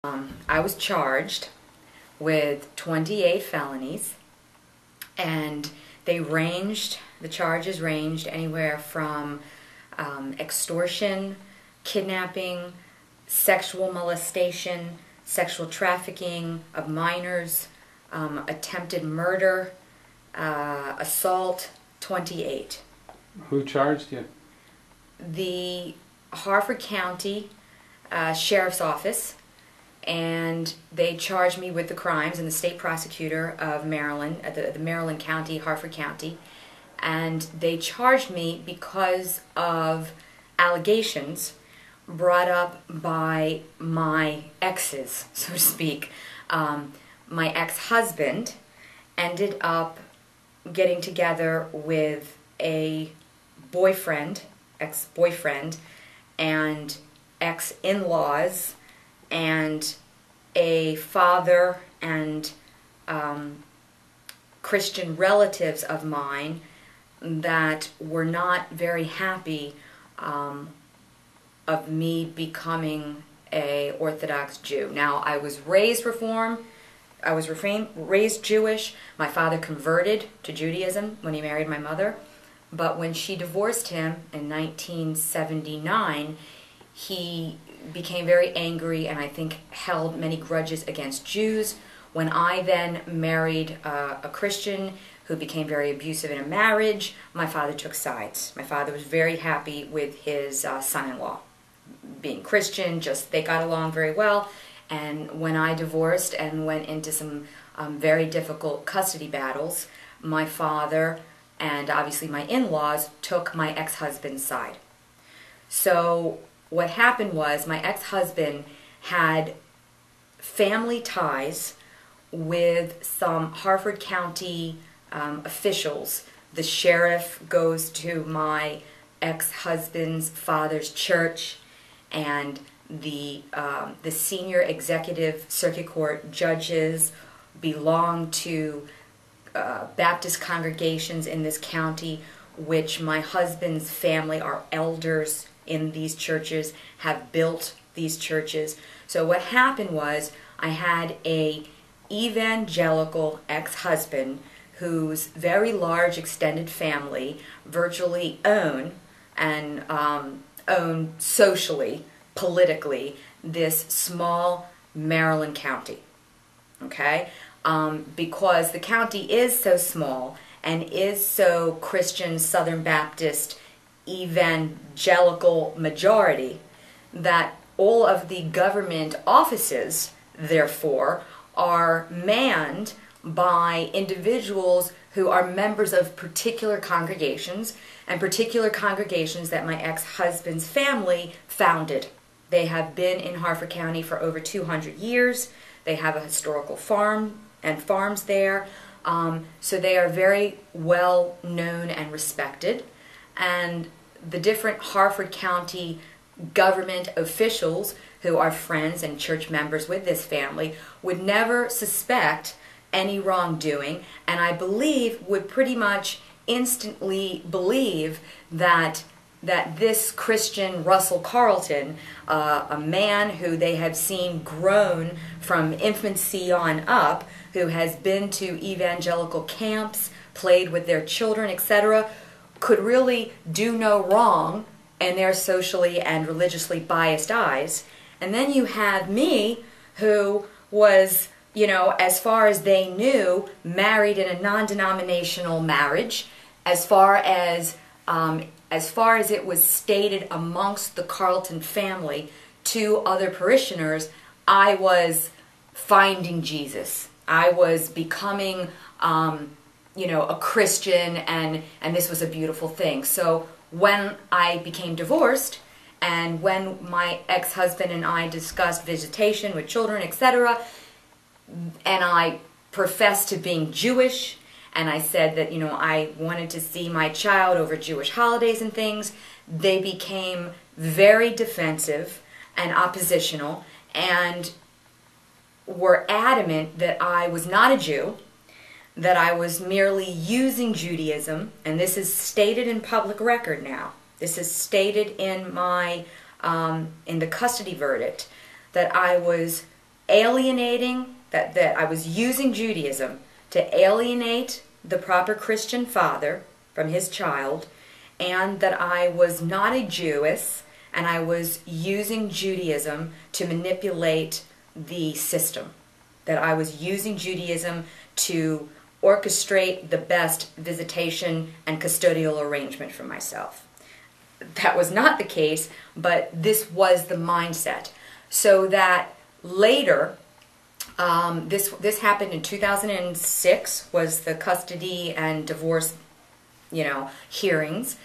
I was charged with 28 felonies, and the charges ranged anywhere from extortion, kidnapping, sexual molestation, sexual trafficking of minors, attempted murder, assault, 28. Who charged you? The Harford County Sheriff's Office, and they charged me with the crimes, and the state prosecutor of Maryland, at the Maryland County, Harford County, and they charged me because of allegations brought up by my exes, so to speak. My ex-husband ended up getting together with a boyfriend, ex-boyfriend, and ex-in-laws, and a father and Christian relatives of mine that were not very happy of me becoming a Orthodox Jew. Now, I was raised Reform. I was raised Jewish. My father converted to Judaism when he married my mother. But when she divorced him in 1979, he became very angry and I think held many grudges against Jews. When I then married a Christian who became very abusive in a marriage, my father took sides. My father was very happy with his son-in-law. Being Christian, they got along very well. And when I divorced and went into some very difficult custody battles, my father and obviously my in-laws took my ex-husband's side. So what happened was my ex-husband had family ties with some Harford County officials. The sheriff goes to my ex-husband's father's church, and the senior executive circuit court judges belong to Baptist congregations in this county, which my husband's family are elders in these churches, have built these churches. So what happened was I had a evangelical ex-husband whose very large extended family virtually own socially, politically, this small Maryland county. Okay? Because the county is so small and is so Christian, Southern Baptist, evangelical majority, that all of the government offices, therefore, are manned by individuals who are members of particular congregations, and particular congregations that my ex-husband's family founded. They have been in Harford County for over 200 years. They have a historical farm and farms there. So they are very well known and respected. And the different Harford County government officials who are friends and church members with this family would never suspect any wrongdoing, and I believe would pretty much instantly believe that this Christian Russell Carlton, a man who they have seen grown from infancy on up, who has been to evangelical camps, played with their children, etc., could really do no wrong in their socially and religiously biased eyes. And then you have me, who was, as far as they knew, married in a non-denominational marriage, as far as it was stated amongst the Carlton family to other parishioners, I was finding Jesus. I was becoming, a Christian, and this was a beautiful thing. So when I became divorced, and when my ex-husband and I discussed visitation with children, etc., and I professed to being Jewish, and I said that, I wanted to see my child over Jewish holidays and things, they became very defensive and oppositional, and were adamant that I was not a Jew, that I was merely using Judaism, and this is stated in public record now. This is stated in my in the custody verdict, that I was alienating, that I was using Judaism to alienate the proper Christian father from his child, and that I was not a Jewess, and I was using Judaism to manipulate the system. That I was using Judaism to orchestrate the best visitation and custodial arrangement for myself. That was not the case, but this was the mindset. So that later, this happened in 2006, was the custody and divorce, hearings.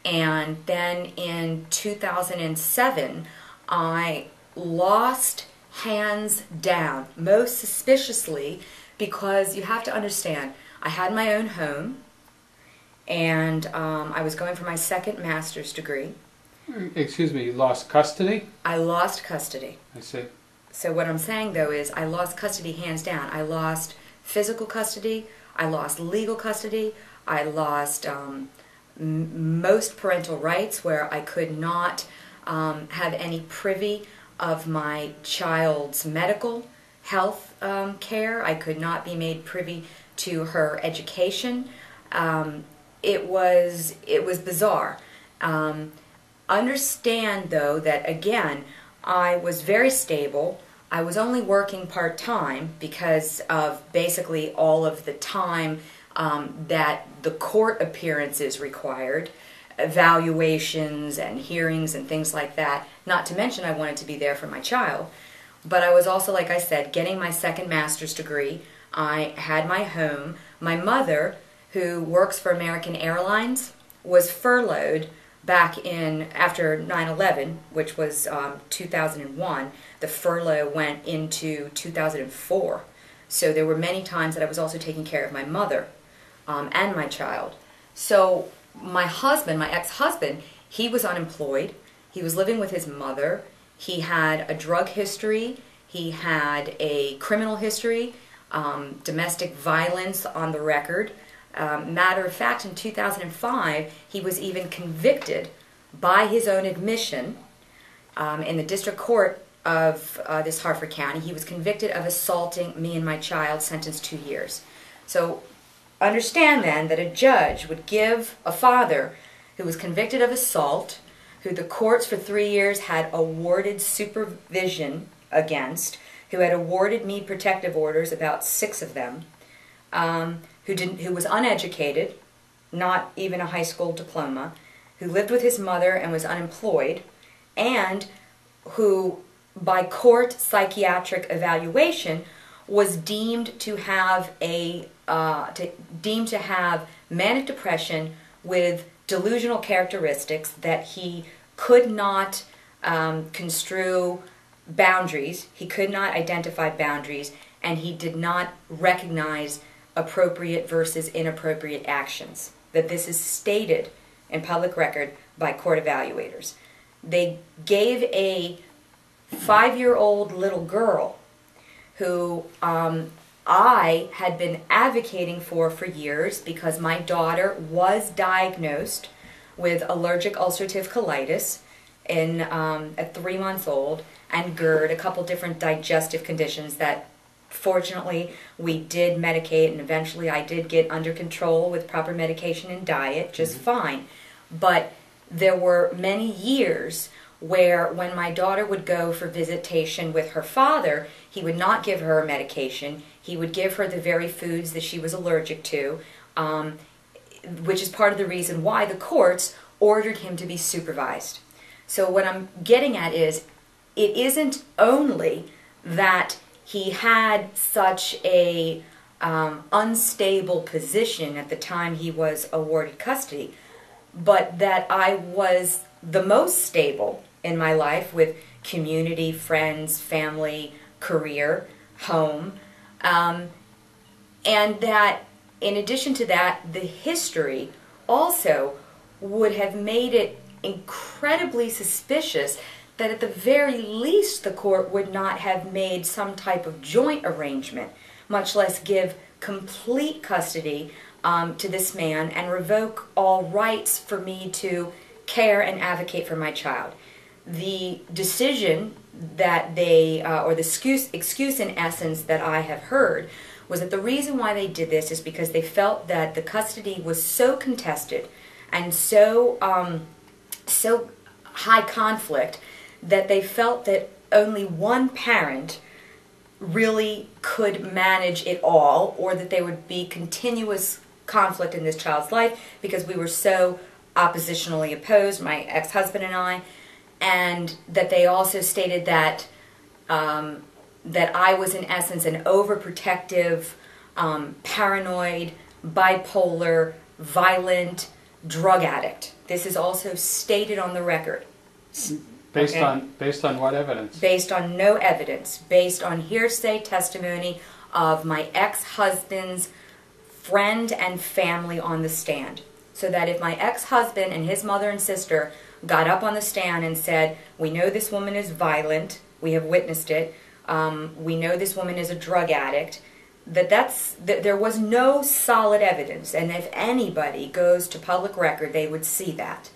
And then in 2007, I lost hands down, most suspiciously, because you have to understand, I had my own home, and I was going for my second master's degree. Excuse me, you lost custody? I lost custody. I see. So what I'm saying, though, is I lost custody hands down. I lost physical custody, I lost legal custody, I lost most parental rights, where I could not have any privy of my child's medical health care. I could not be made privy to her education. It was bizarre. Understand, though, that again, I was very stable. I was only working part-time because of basically all of the time that the court appearances required, evaluations and hearings and things like that. Not to mention I wanted to be there for my child. But I was also, like I said, getting my second master's degree. I had my home. My mother, who works for American Airlines, was furloughed back in, after 9/11, which was 2001. The furlough went into 2004. So there were many times that I was also taking care of my mother and my child. So my husband, my ex-husband, he was unemployed. He was living with his mother. He had a drug history. He had a criminal history, domestic violence on the record. Matter of fact, in 2005, he was even convicted by his own admission in the district court of this Harford County. He was convicted of assaulting me and my child, sentenced 2 years. So understand then that a judge would give a father who was convicted of assault, who the courts for 3 years had awarded supervision against, who had awarded me protective orders, about 6 of them, who was uneducated, not even a high school diploma, who lived with his mother and was unemployed, and who, by court psychiatric evaluation, was deemed to have manic depression with delusional characteristics, that he could not construe boundaries, he could not identify boundaries, and he did not recognize appropriate versus inappropriate actions. That this is stated in public record by court evaluators. They gave a 5-year-old little girl who I had been advocating for years, because my daughter was diagnosed with allergic ulcerative colitis at 3 months old, and GERD, a couple different digestive conditions that fortunately we did medicate, and eventually I did get under control with proper medication and diet just fine. But there were many years where when my daughter would go for visitation with her father, he would not give her medication. He would give her the very foods that she was allergic to, which is part of the reason why the courts ordered him to be supervised. So what I'm getting at is, it isn't only that he had such a unstable position at the time he was awarded custody, but that I was the most stable in my life, with community, friends, family, career, home, and that in addition to that, the history also would have made it incredibly suspicious that at the very least the court would not have made some type of joint arrangement, much less give complete custody to this man and revoke all rights for me to care and advocate for my child. the decision that they, or the excuse in essence that I have heard, was that the reason why they did this is because they felt that the custody was so contested and so so high conflict that they felt that only one parent really could manage it all, or that there would be continuous conflict in this child's life because we were so oppositionally opposed, my ex-husband and I, and that they also stated that that I was in essence an overprotective, paranoid, bipolar, violent drug addict. This is also stated on the record. Based Okay. based on what evidence? Based on no evidence, based on hearsay testimony of my ex-husband's friend and family on the stand. So that if my ex-husband and his mother and sister got up on the stand and said, we know this woman is violent, we have witnessed it, we know this woman is a drug addict, that there was no solid evidence, and if anybody goes to public record, they would see that.